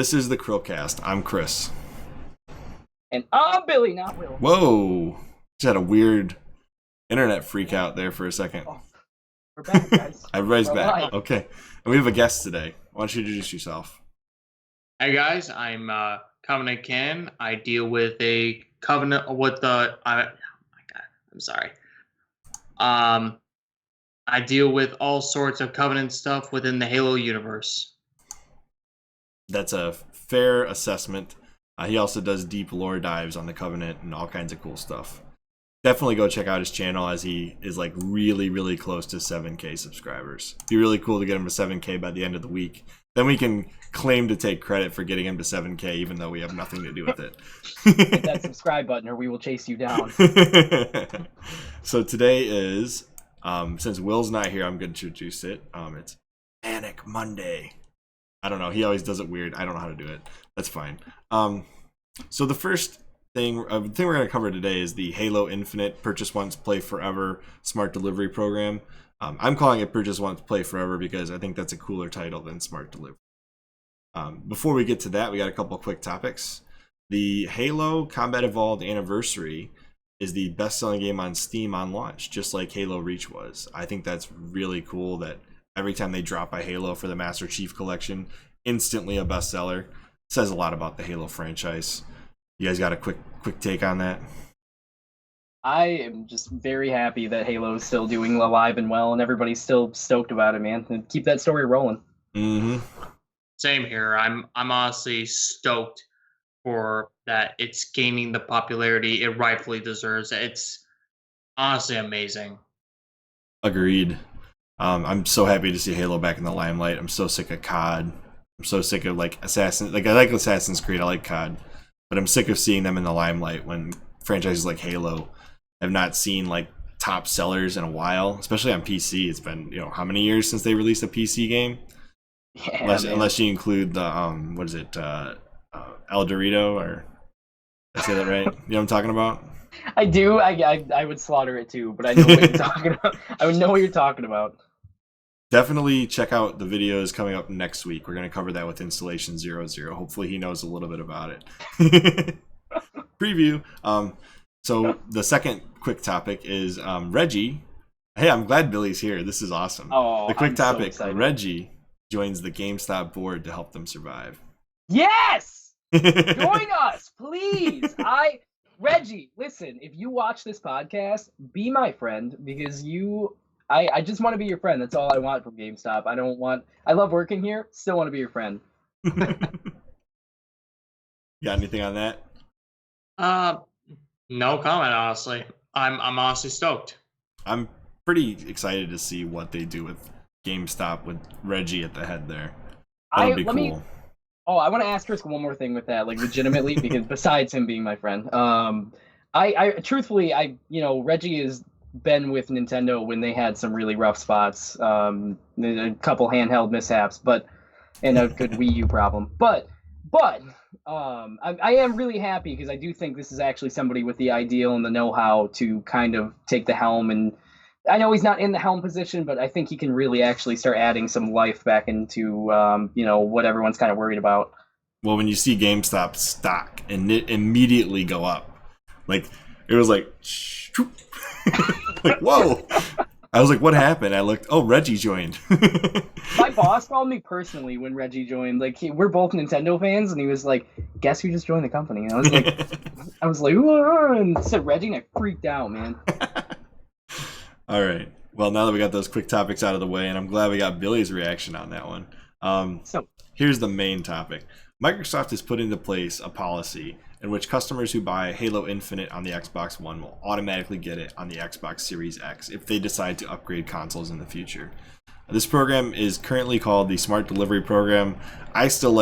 This is the CHRILLCAST. I'm Chris. And I'm Billy, not Will. Whoa! Just had a weird internet freak out there for a second. Oh, we're back, guys. Everybody's We're back. live. Okay. And we have a guest today. Why don't you introduce yourself? Hey guys, I'm Covenant Canon. I deal with a covenant with the. Oh my God, I'm sorry. I deal with all sorts of covenant stuff within the Halo universe. That's a fair assessment. He also does deep lore dives on the Covenant and all kinds of cool stuff. Definitely go check out his channel, as he is like really close to 7K subscribers. It'd be really cool to get him to 7K by the end of the week. Then we can claim to take credit for getting him to 7K, even though we have nothing to do with it. Hit that subscribe button or we will chase you down. So today is, since Will's not here, I'm going to introduce it. It's Manic Monday. I don't know. He always does it weird. I don't know how to do it. That's fine. So the first thing we're going to cover today is the Halo Infinite Purchase Once, Play Forever Smart Delivery Program. I'm calling it Purchase Once, Play Forever because I think that's a cooler title than Smart Delivery. Before we get to that, we got a couple quick topics. The Halo Combat Evolved Anniversary is the best-selling game on Steam on launch, just like Halo Reach was. I think that's really cool that every time they drop a Halo for the Master Chief Collection, instantly a bestseller. Says a lot about the Halo franchise. You guys got a quick take on that? I am just very happy that Halo is still doing alive and well, and everybody's still stoked about it, man. And keep that story rolling. Mm-hmm. Same here. I'm honestly stoked for that. It's gaining the popularity it rightfully deserves. It's honestly amazing. Agreed. I'm so happy to see Halo back in the limelight. I'm so sick of COD. I'm so sick of I like Assassin's Creed. I like COD, but I'm sick of seeing them in the limelight when franchises like Halo have not seen like top sellers in a while, especially on PC. It's been, how many years since they released a PC game? Yeah, unless you include the what is it, El Dorito, or did I say that right? You know what I'm talking about? I do. I would slaughter it too, but I know what you're talking about. I would know what you're talking about. Definitely check out the videos coming up next week. We're going to cover that with Installation 00. Hopefully he knows a little bit about it. Preview. So the second quick topic is Reggie. Hey, I'm glad Billy's here. This is awesome. Oh, the quick I'm topic, so Reggie joins the GameStop board to help them survive. Yes! Join us, please. Reggie, listen, if you watch this podcast, be my friend, because I just want to be your friend. That's all I want from GameStop. I love working here, still want to be your friend. Got anything on that? No comment, honestly. I'm honestly stoked. I'm pretty excited to see what they do with GameStop with Reggie at the head there. That'll be cool. I want to ask Chris one more thing with that, like legitimately, because besides him being my friend, I truthfully, Reggie has been with Nintendo when they had some really rough spots, a couple handheld mishaps, and a good Wii U problem. But I am really happy because I do think this is actually somebody with the ideal and the know-how to kind of take the helm. And I know he's not in the helm position, but I think he can really actually start adding some life back into what everyone's kind of worried about. Well, when you see GameStop stock and it immediately go up, like it was like, like whoa! I was like, what happened? I looked. Oh, Reggie joined. My boss called me personally when Reggie joined. Like, we're both Nintendo fans, and he was like, "Guess who just joined the company?" And I was like, "Whoa!" And it said Reggie, and I freaked out, man. All right. Well, now that we got those quick topics out of the way, and I'm glad we got Billy's reaction on that one. Here's the main topic. Microsoft has put into place a policy in which customers who buy Halo Infinite on the Xbox One will automatically get it on the Xbox Series X if they decide to upgrade consoles in the future. This program is currently called the Smart Delivery Program. I still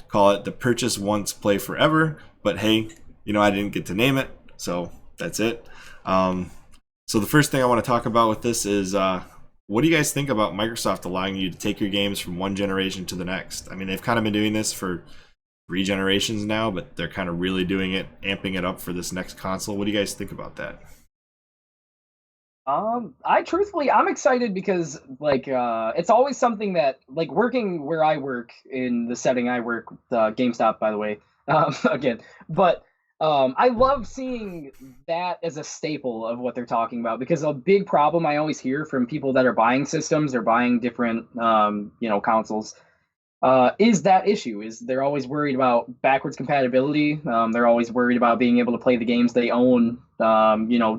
call it the Purchase Once, Play Forever, but hey, I didn't get to name it, so that's it. So the first thing I want to talk about with this is what do you guys think about Microsoft allowing you to take your games from one generation to the next? I mean, they've kind of been doing this for 3 generations now, but they're kind of really doing it, amping it up for this next console. What do you guys think about that? I'm excited because it's always something that like working where I work in the setting I work, GameStop, by the way, again, but I love seeing that as a staple of what they're talking about because a big problem I always hear from people that are buying systems or buying different consoles is that issue is they're always worried about backwards compatibility. They're always worried about being able to play the games they own,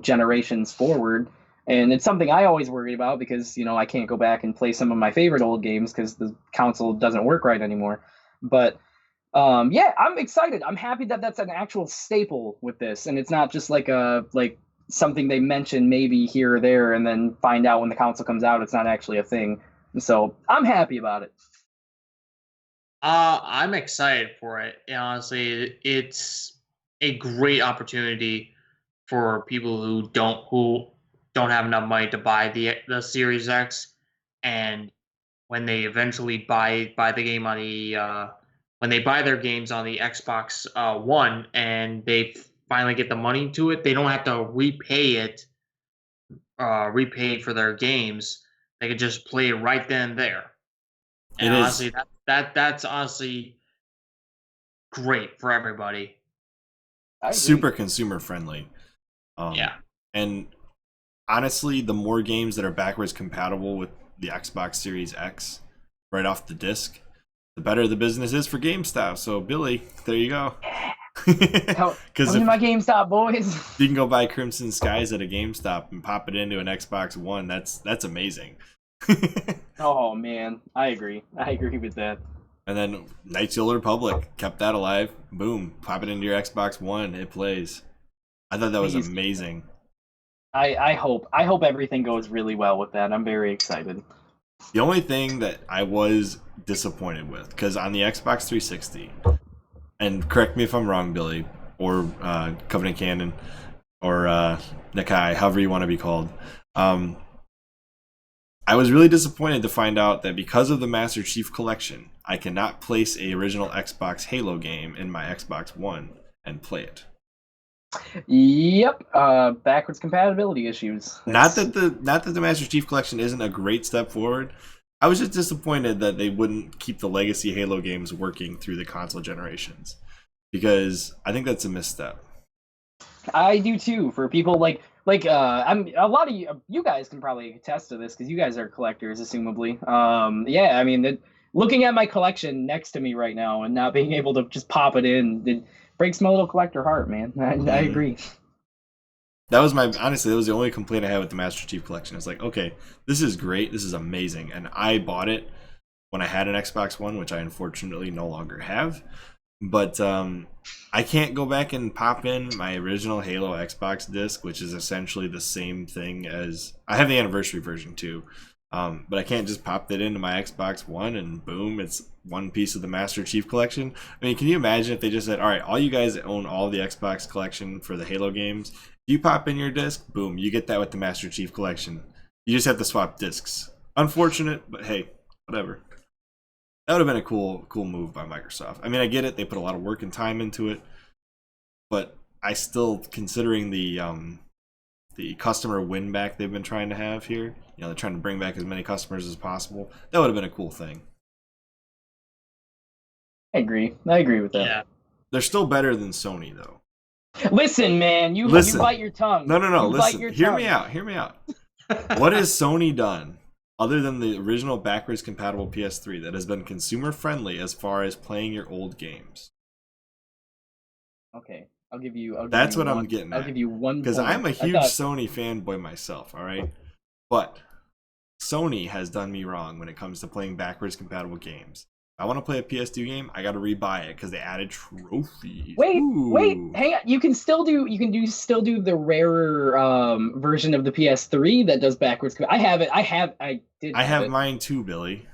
generations forward. And it's something I always worried about because, I can't go back and play some of my favorite old games because the console doesn't work right anymore. But yeah, I'm excited. I'm happy that that's an actual staple with this. And it's not just like something they mention maybe here or there and then find out when the console comes out, it's not actually a thing. And so I'm happy about it. I'm excited for it. And honestly, it's a great opportunity for people who don't have enough money to buy the Series X, and when they eventually buy the game on the when they buy their games on the Xbox One, and they finally get the money to it, they don't have to repay for their games. They could just play it right then and there. And honestly, that's honestly great for everybody. Super consumer friendly. Yeah. And honestly, the more games that are backwards compatible with the Xbox Series X right off the disc, the better the business is for GameStop. So Billy, there you go. Come to my GameStop, boys. You can go buy Crimson Skies at a GameStop and pop it into an Xbox One. That's amazing. Oh man, I agree with that. And then Knights of the Old Republic kept that alive. Boom, pop it into your Xbox One, it plays. I thought that was amazing. I hope everything goes really well with that. I'm very excited. The only thing that I was disappointed with, because on the Xbox 360, and correct me if I'm wrong, Billy, or Covenant Canon, or Nakai, however you want to be called, I was really disappointed to find out that because of the Master Chief Collection, I cannot place a original Xbox Halo game in my Xbox One and play it. Yep, backwards compatibility issues. Not that the Master Chief Collection isn't a great step forward. I was just disappointed that they wouldn't keep the legacy Halo games working through the console generations, because I think that's a misstep. I do too. For people like I'm a lot of you guys can probably attest to this because you guys are collectors, assumably. Yeah, I mean, looking at my collection next to me right now and not being able to just pop it in, it breaks my little collector heart, man. I agree. That was honestly, that was the only complaint I had with the Master Chief Collection. It's like, okay, this is great, this is amazing, and I bought it when I had an Xbox One, which I unfortunately no longer have. But I can't go back and pop in my original Halo Xbox disc, which is essentially the same thing as... I have the anniversary version too, but I can't just pop that into my Xbox One and boom, it's one piece of the Master Chief Collection. I mean, can you imagine if they just said, all right, all you guys that own all the Xbox collection for the Halo games, if you pop in your disc, boom, you get that with the Master Chief Collection. You just have to swap discs. Unfortunate, but hey, whatever. That would have been a cool move by Microsoft. I mean, I get it. They put a lot of work and time into it. But I still, considering the customer win back they've been trying to have here, they're trying to bring back as many customers as possible. That would have been a cool thing. I agree with that. Yeah. They're still better than Sony, though. Listen, man, you bite your tongue. No. Listen, hear me out. What has Sony done other than the original backwards compatible PS3 that has been consumer friendly as far as playing your old games? Okay, I'll give you. That's what I'm getting at. I'll give you one. Because I'm a huge Sony fanboy myself. All right, but Sony has done me wrong when it comes to playing backwards compatible games. If I want to play a PS2 game, I got to rebuy it because they added trophies. Wait, hang on. You can still do the rarer version of the PS3 that does backwards. I have it. I have mine too, Billy.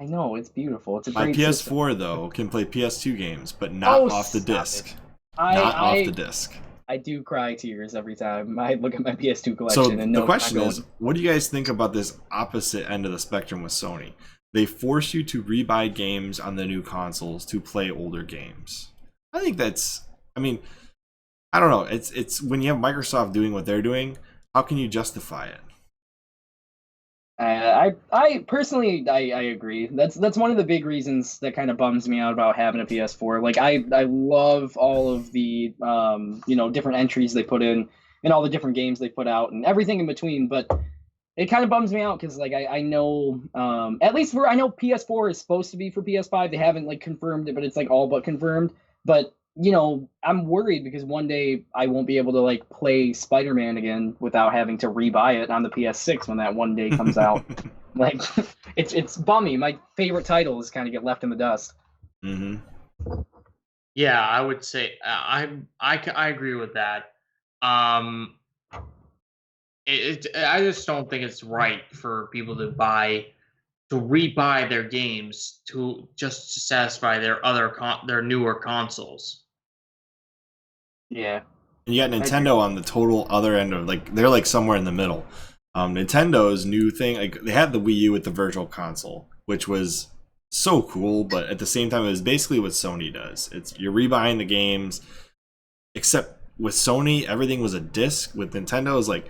I know, it's beautiful. It's a my great PS4 system. Though can play PS2 games, but not off the disc. Off the disc. I do cry tears every time I look at my PS2 collection. So the question is, what do you guys think about this opposite end of the spectrum with Sony? They force you to rebuy games on the new consoles to play older games. I think that's... I mean, I don't know. It's when you have Microsoft doing what they're doing, how can you justify it? I personally, I agree. That's one of the big reasons that kind of bums me out about having a PS4. Like I love all of the different entries they put in and all the different games they put out and everything in between. But it kind of bums me out because like I know at least I know PS4 is supposed to be for PS5. They haven't like confirmed it, but it's like all but confirmed. But I'm worried because one day I won't be able to like play Spider-Man again without having to rebuy it on the PS6 when that one day comes out. Like it's bummy. My favorite titles kind of get left in the dust. Mm-hmm. Yeah, I would say I agree with that. I just don't think it's right for people to rebuy their games to satisfy their newer consoles. Yeah. And you got Nintendo on the total other end of like they're like somewhere in the middle. Nintendo's new thing, like they had the Wii U with the Virtual Console, which was so cool, but at the same time, it was basically what Sony does. It's you're rebuying the games, except with Sony, everything was a disc. With Nintendo, it was like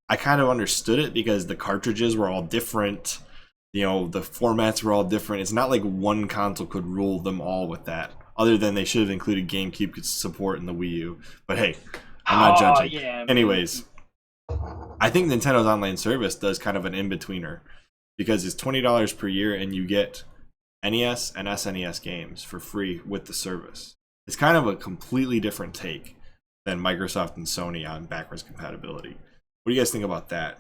I kind of understood it because the cartridges were all different. The formats were all different. It's not like one console could rule them all with that. Other than they should have included GameCube support in the Wii U. But hey, I'm not judging. Yeah, anyways, I think Nintendo's online service does kind of an in-betweener because it's $20 per year and you get NES and SNES games for free with the service. It's kind of a completely different take than Microsoft and Sony on backwards compatibility. What do you guys think about that?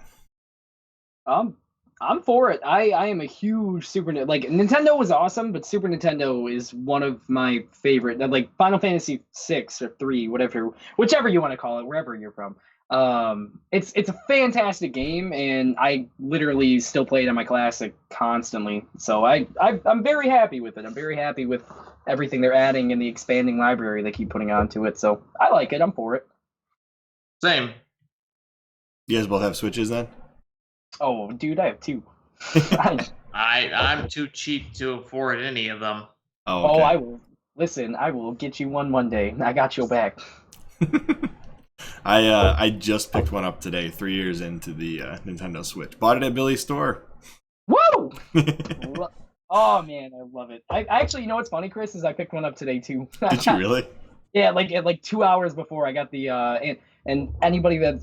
I'm for it. I am a huge Nintendo was awesome, but Super Nintendo is one of my favorite. Like Final Fantasy 6 or 3, whichever you want to call it, wherever you're from. It's a fantastic game, and I literally still play it on my Classic constantly. So I'm very happy with it. I'm very happy with everything they're adding and the expanding library they keep putting onto it. So I like it. I'm for it. Same. You guys both have Switches then? Oh, dude, I have 2. I'm too cheap to afford any of them. Oh, okay. I will. Listen, I will get you one day. I got your back. I just picked one up today, 3 years into the Nintendo Switch. Bought it at Billy's store. Woo! Oh man, I love it. I actually, you know what's funny, Chris, is I picked one up today too. Did you really? Yeah, like 2 hours before I got the and anybody that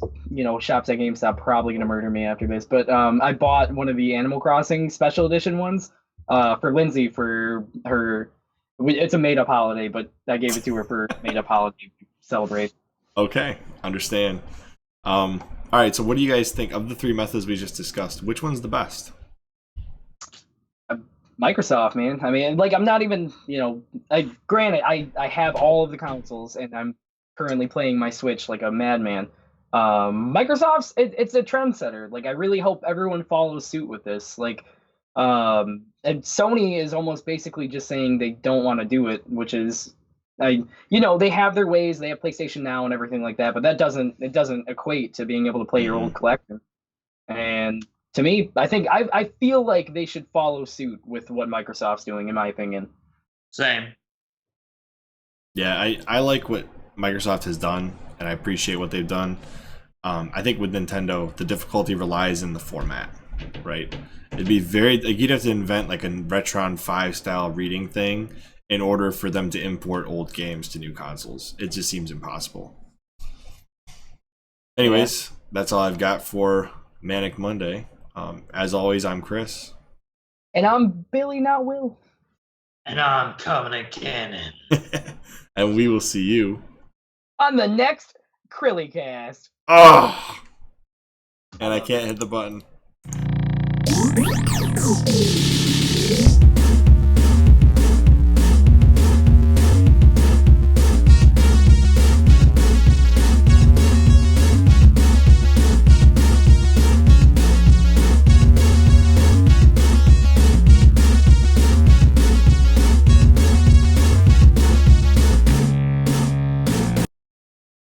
shops at GameStop probably gonna murder me after this. But I bought one of the Animal Crossing special edition ones for Lindsay for her. It's a made up holiday, but I gave it to her for made up holiday to celebrate. Okay, understand. All right, so what do you guys think of the 3 methods we just discussed? Which one's the best? Microsoft, man. I mean, like I'm not even, granted, I have all of the consoles and I'm currently playing my Switch like a madman. Microsoft's it's a trendsetter. Like I really hope everyone follows suit with this. Like, and Sony is almost basically just saying they don't want to do it, which is, they have their ways. They have PlayStation Now and everything like that, but it doesn't equate to being able to play your old collection. And to me, I feel like they should follow suit with what Microsoft's doing, in my opinion. Same. Yeah, I like what Microsoft has done, and I appreciate what they've done. I think with Nintendo, the difficulty relies in the format, right? It'd be you'd have to invent like a Retron 5 style reading thing in order for them to import old games to new consoles. It just seems impossible. Anyways, That's all I've got for Manic Monday. As always, I'm Chris. And I'm Billy, not Will. And I'm Covenant Canon. And we will see you on the next CHRILLCAST. Oh! And I can't hit the button.